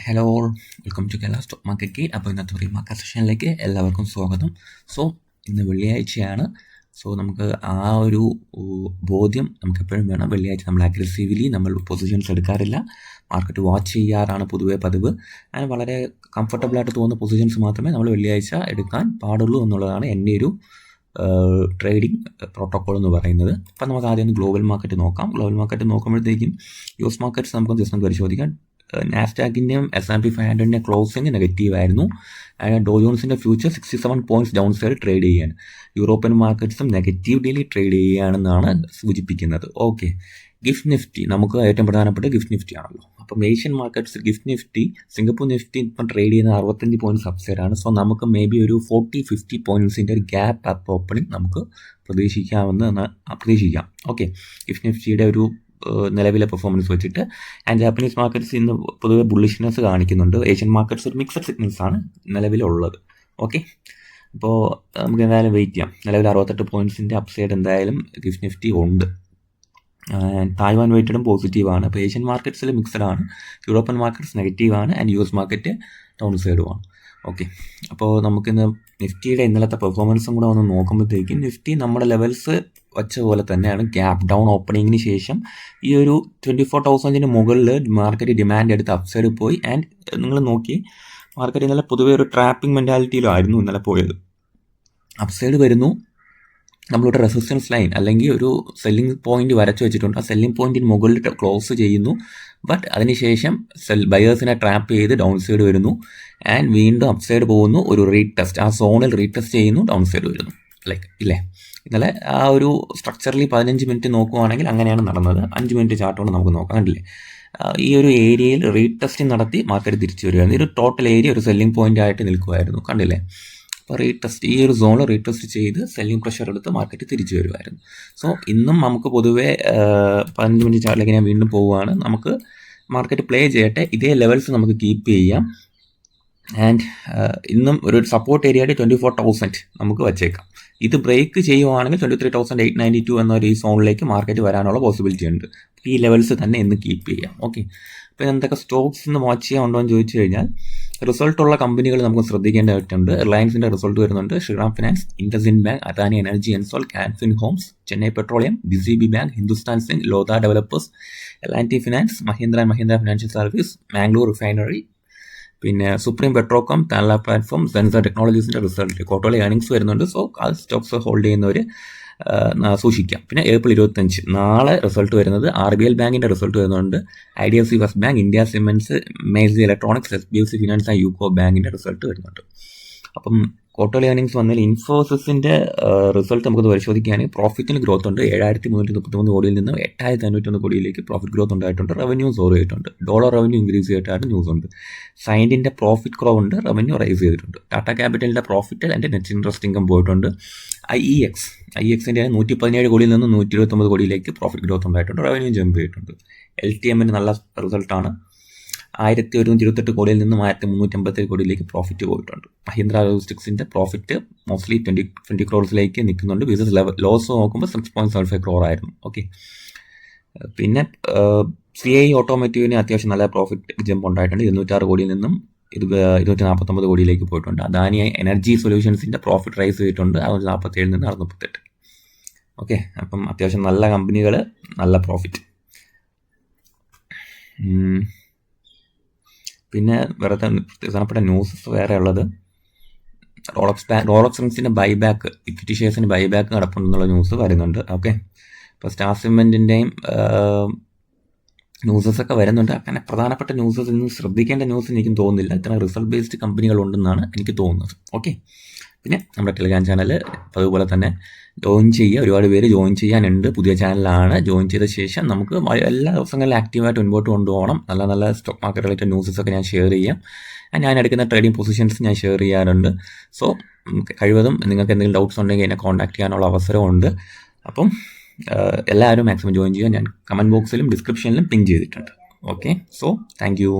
Hello all, welcome to Kerala stock market gate. അപ്പോൾ ഇന്നത്തെ ഒരു മാർക്കറ്റ് സെഷനിലേക്ക് എല്ലാവർക്കും സ്വാഗതം. സോ ഇന്ന് വെള്ളിയാഴ്ചയാണ്. സോ നമുക്ക് ആ ഒരു ബോധ്യം നമുക്ക് എപ്പോഴും വേണം. വെള്ളിയാഴ്ച നമ്മൾ നമ്മൾ പൊസിഷൻസ് എടുക്കാറില്ല, മാർക്കറ്റ് വാച്ച് ചെയ്യാറാണ് പൊതുവെ പതിവ്. അങ്ങനെ വളരെ കംഫർട്ടബിളായിട്ട് തോന്നുന്ന പൊസിഷൻസ് മാത്രമേ നമ്മൾ വെള്ളിയാഴ്ച എടുക്കാൻ പാടുള്ളൂ എന്നുള്ളതാണ് എൻ്റെ ഒരു ട്രേഡിംഗ് പ്രോട്ടോക്കോൾ എന്ന് പറയുന്നത്. അപ്പം നമുക്ക് ആദ്യം ഗ്ലോബൽ മാർക്കറ്റ് നോക്കാം. ഗ്ലോബൽ മാർക്കറ്റ് നോക്കുമ്പോഴത്തേക്കും യൂഎസ് മാർക്കറ്റ്സ് നമുക്ക് ജസ്റ്റ് പരിശോധിക്കാം. നാസ്ഡാക്കിൻ്റെയും S&P 500ൻ്റെ ക്ലോസിങ് നെഗറ്റീവായിരുന്നു. ഡോ ജോൺസിൻ്റെ future 67 points down side trade ചെയ്യാണ്. യൂറോപ്യൻ മാർക്കറ്റ്സും നെഗറ്റീവ് ഡെയിലി ട്രേഡ് ചെയ്യുകയാണെന്നാണ് സൂചിപ്പിക്കുന്നത്. ഓക്കെ, ഗിഫ്റ്റ് നിഫ്റ്റി നമുക്ക് ഏറ്റവും പ്രധാനപ്പെട്ട ഗിഫ്റ്റ് നിഫ്റ്റി ആണല്ലോ. അപ്പം Asian markets gift Nifty, Singapore Nifty ഇപ്പം ട്രേഡ് ചെയ്യുന്ന 65 പോയിൻറ്റ്സ് അപ്സൈഡാണ്. സോ നമുക്ക് മേ ബി ഒരു 40-50 പോയിൻറ്റ്സിൻ്റെ ഒരു ഗ്യാപ്പ് അപ്പ് ഓപ്പണിംഗ് നമുക്ക് പ്രതീക്ഷിക്കാം. ഓക്കെ, ഗിഫ്റ്റ് നിഫ്റ്റിയുടെ ഒരു നിലവിലെ പെർഫോമൻസ് വെച്ചിട്ട്. ആൻഡ് ജാപ്പനീസ് മാർക്കറ്റ്സ് ഇന്ന് പൊതുവെ ബുള്ളിഷ്നെസ് കാണിക്കുന്നുണ്ട്. ഏഷ്യൻ മാർക്കറ്റ്സ് ഒരു മിക്സഡ് സിഗ്നൽസ് ആണ് നിലവിലുള്ളത്. ഓക്കെ, അപ്പോൾ നമുക്ക് എന്തായാലും വെയിറ്റ് ചെയ്യാം. നിലവിൽ 68 പോയിൻറ്റ്സിൻ്റെ അപ്സൈഡ് എന്തായാലും ഗിഫ്റ്റ് നിഫ്റ്റി ഉണ്ട്. തായ്വാൻ വെയിറ്റഡും പോസിറ്റീവാണ്. അപ്പോൾ ഏഷ്യൻ മാർക്കറ്റ്സിൽ മിക്സഡ് ആണ്, യൂറോപ്യൻ മാർക്കറ്റ്സ് നെഗറ്റീവാണ്, ആൻഡ് US മാർക്കറ്റ് ഡൗൺ സൈഡുമാണ്. ഓക്കെ, അപ്പോൾ നമുക്കിന്ന് നിഫ്റ്റിയുടെ ഇന്നലത്തെ പെർഫോമൻസും കൂടെ ഒന്ന് നോക്കുമ്പോഴത്തേക്കും നിഫ്റ്റി നമ്മുടെ ലെവൽസ് വച്ച പോലെ തന്നെയാണ്. ഗ്യാപ്പ് ഡൗൺ ഓപ്പണിങ്ങിന് ശേഷം ഈ ഒരു 24,000 മുകളിൽ മാർക്കറ്റ് ഡിമാൻഡ് എടുത്ത് അപ്സൈഡ് പോയി. ആൻഡ് നിങ്ങൾ നോക്കി, മാർക്കറ്റ് ഇന്നലെ പൊതുവേ ഒരു ട്രാപ്പിംഗ് മെൻറ്റാലിറ്റിയിലായിരുന്നു ഇന്നലെ പോയത്. അപ്സൈഡ് വരുന്നു, നമ്മളുടെ റെസിസ്റ്റൻസ് ലൈൻ അല്ലെങ്കിൽ ഒരു സെല്ലിംഗ് പോയിന്റ് വരച്ചു വെച്ചിട്ടുണ്ട്. ആ സെല്ലിംഗ് പോയിന്റിന് മുകളിൽ ക്ലോസ് ചെയ്യുന്നു. ബട്ട് അതിനുശേഷം ബയേഴ്സിനെ ട്രാപ്പ് ചെയ്ത് ഡൗൺ സൈഡ് വരുന്നു. ആൻഡ് വീണ്ടും അപ്സൈഡ് പോകുന്നു, ഒരു റീടെസ്റ്റ്, ആ സോണിൽ റീടെസ്റ്റ് ചെയ്യുന്നു, ഡൗൺ സൈഡ് വരുന്നു. ഇല്ലേ, ഇന്നലെ ആ ഒരു സ്ട്രക്ചറലി 15 മിനിറ്റ് നോക്കുവാണെങ്കിൽ അങ്ങനെയാണ് നടന്നത്. 5 മിനിറ്റ് ചാർട്ട് കൊണ്ട് നമുക്ക് നോക്കാം. കണ്ടില്ലേ, ഈ ഒരു ഏരിയയിൽ റീടെസ്റ്റിംഗ് നടത്തി മാർക്കറ്റ് തിരിച്ചു വരുമായിരുന്നു. ഒരു ടോട്ടൽ ഏരിയ ഒരു സെല്ലിംഗ് പോയിന്റ് ആയിട്ട് നിൽക്കുമായിരുന്നു. കണ്ടില്ലേ, അപ്പോൾ ഈ ഒരു സോണിൽ റീടെസ്റ്റ് ചെയ്ത് സെല്ലിംഗ് പ്രഷർ എടുത്ത് മാർക്കറ്റ് തിരിച്ചു വരുമായിരുന്നു. സോ ഇന്നും നമുക്ക് പൊതുവേ 15 മിനിറ്റ് ചാർട്ടിലേക്ക് ഞാൻ വീണ്ടും പോവുകയാണ്. നമുക്ക് മാർക്കറ്റ് പ്ലേ ചെയ്യട്ടെ, ഇതേ ലെവൽസ് നമുക്ക് കീപ്പ് ചെയ്യാം. ആൻഡ് ഇന്നും ഒരു സപ്പോർട്ട് ഏരിയയുടെ 24,000 നമുക്ക് വച്ചേക്കാം. ഇത് ബ്രേക്ക് ചെയ്യുവാണെങ്കിൽ 23,892 എന്നൊരു ഈ സോണിലേക്ക് മാർക്കറ്റ് വരാനുള്ള പോസിബിലിറ്റി ഉണ്ട്. ഈ ലെവൽസ് തന്നെ ഇന്ന് കീപ്പ് ചെയ്യാം. ഓക്കെ, അപ്പോൾ എന്തൊക്കെ സ്റ്റോക്സ് ഇന്ന് വാച്ച് ചെയ്യാനുണ്ടോ എന്ന് ചോദിച്ചു കഴിഞ്ഞാൽ, റിസൾട്ടുള്ള കമ്പനികൾ നമുക്ക് ശ്രദ്ധിക്കേണ്ടതായിട്ടുണ്ട്. റിലയൻസിൻ്റെ റിസൾട്ട് വരുന്നുണ്ട്, Shriram finance, IndusInd bank, Adani energy എൻസോൾ, Can Fin homes, Chennai petroleum, DCB bank, Hindustan zinc, Lodha developers, L&T finance, Mahindra financial service, Mangalore refinery, പിന്നെ supreme petrochem, Tanla platform, Zensar ടെക്നോളജീസിൻ്റെ റിസൾട്ട്, ക്വാർട്ടർലി ഏർണിംഗ്സ് വരുന്നുണ്ട്. സോ ആ സ്റ്റോക്സ് ഹോൾഡ് ചെയ്യുന്നവർ സൂക്ഷിക്കാം. പിന്നെ April 25 നാളെ റിസൾട്ട് വരുന്നത് RBL ബാങ്കിൻ്റെ റിസൾട്ട് വരുന്നുണ്ട്, IDFC first bank, India cements, മേസി electronics, SBFC finance and UCO ബാങ്കിൻ്റെ റിസൾട്ട് വരുന്നുണ്ട്. അപ്പം ക്വാർട്ടർലി ഏർണിംഗ്സ് വന്നതിൽ ഇൻഫോസിസിൻ്റെ റിസൾട്ട് നമുക്ക് പരിശോധിക്കുകയാണെങ്കിൽ പ്രോഫിറ്റിന് ഗ്രോത്ത് ഉണ്ട്. 7,333 കോടിയിൽ നിന്ന് 8,591 കോടിയിലേക്ക് പ്രോഫിറ്റ് ഗ്രോത്ത് ഉണ്ടായിട്ടുണ്ട്. റവന്യൂ സോർ ചെയ്തിട്ടുണ്ട്. ഡോളർ റവന്യൂ ഇൻക്രീസ് ചെയ്തിട്ടായിട്ട് ന്യൂസ് ഉണ്ട്. സൈൻഡിൻ്റെ പ്രോഫിറ്റ് കുറവുണ്ട്, റവന്യൂ റൈസ് ചെയ്തിട്ടുണ്ട്. ടാറ്റ ക്യാപിറ്റലിൻ്റെ profit and net interest income പോയിട്ടുണ്ട്. IEXൻ്റെ 117 കോടിയിൽ നിന്ന് 129 കോടിയിലേക്ക് പ്രോഫിറ്റ് ഗ്രോത്ത് ഉണ്ടായിട്ടുണ്ട്. റവന്യൂ ജമ്പ് ചെയ്തിട്ടുണ്ട്. LTMൻ്റെ നല്ല റിസൾട്ടാണ്. 1,128 കോടിയിൽ നിന്നും 1,357 കോടിയിലേക്ക് പ്രോഫിറ്റ് പോയിട്ടുണ്ട്. മഹീന്ദ്ര ലോജിസ്റ്റിക്സിൻ്റെ പ്രോഫിറ്റ് മോസ്റ്റ്ലി 20 ക്രോർസിലേക്ക് നിൽക്കുന്നുണ്ട്. ബിസിനസ് ലോസ് നോക്കുമ്പോൾ 6.75 ക്രോർ ആയിരുന്നു. ഓക്കെ, പിന്നെ CI ഓട്ടോമോട്ടീവിന് അത്യാവശ്യം നല്ല പ്രോഫിറ്റ് ജമ്പ് ഉണ്ടായിട്ടുണ്ട്. 206 കോടിയിൽ നിന്നും 249 കോടിയിലേക്ക് പോയിട്ടുണ്ട്. അദാനി എനർജി സൊല്യൂഷൻസിൻ്റെ പ്രോഫിറ്റ് റൈസ് ചെയ്തിട്ടുണ്ട്. 47 നിന്ന് 68. ഓക്കെ, അപ്പം അത്യാവശ്യം നല്ല കമ്പനികൾ, നല്ല പ്രോഫിറ്റ്. പിന്നെ വെറുതെ പ്രധാനപ്പെട്ട ന്യൂസസ് വേറെ ഉള്ളത്, റോളക്സ് റിങ്സിൻ്റെ ബൈബാക്ക്, ഇക്വിറ്റി ഷെയർസിന് ബൈബാക്ക് നടപ്പുണ്ടെന്നുള്ള ന്യൂസ് വരുന്നുണ്ട്. ഓക്കെ, ഇപ്പോൾ സ്റ്റാർ സിമെൻറ്റിൻ്റെയും ന്യൂസസ് ഒക്കെ വരുന്നുണ്ട്. അങ്ങനെ പ്രധാനപ്പെട്ട ന്യൂസസ് ഇന്ന് ശ്രദ്ധിക്കേണ്ട ന്യൂസ് എനിക്കും തോന്നുന്നില്ല. ഇത്ര റിസൾട്ട് ബേസ്ഡ് കമ്പനികളുണ്ടെന്നാണ് എനിക്ക് തോന്നുന്നത്. ഓക്കെ, പിന്നെ നമ്മുടെ ടെലിഗ്രാം ചാനൽ അതുപോലെ തന്നെ ജോയിൻ ചെയ്യുക. ഒരുപാട് പേര് ജോയിൻ ചെയ്യാനുണ്ട്. പുതിയ ചാനലാണ്. ജോയിൻ ചെയ്ത ശേഷം നമുക്ക് എല്ലാ ദിവസങ്ങളിലും ആക്റ്റീവായിട്ട് മുൻപോട്ട് കൊണ്ടുപോകണം. നല്ല നല്ല സ്റ്റോക്ക് മാർക്കറ്റ് റിലേറ്റഡ് ന്യൂസസൊക്കെ ഞാൻ ഷെയർ ചെയ്യാം. ഞാൻ എടുക്കുന്ന ട്രേഡിംഗ് പൊസിഷൻസ് ഞാൻ ഷെയർ ചെയ്യാറുണ്ട്. സോ കഴിവതും നിങ്ങൾക്ക് എന്തെങ്കിലും ഡൗട്ട്സ് ഉണ്ടെങ്കിൽ എന്നെ കോൺടാക്ട് ചെയ്യാനുള്ള അവസരമുണ്ട്. അപ്പം എല്ലാവരും മാക്സിമം ജോയിൻ ചെയ്യുക. ഞാൻ കമൻറ്റ് ബോക്സിലും ഡിസ്ക്രിപ്ഷനിലും പിൻ ചെയ്തിട്ടുണ്ട്. Okay, so thank you.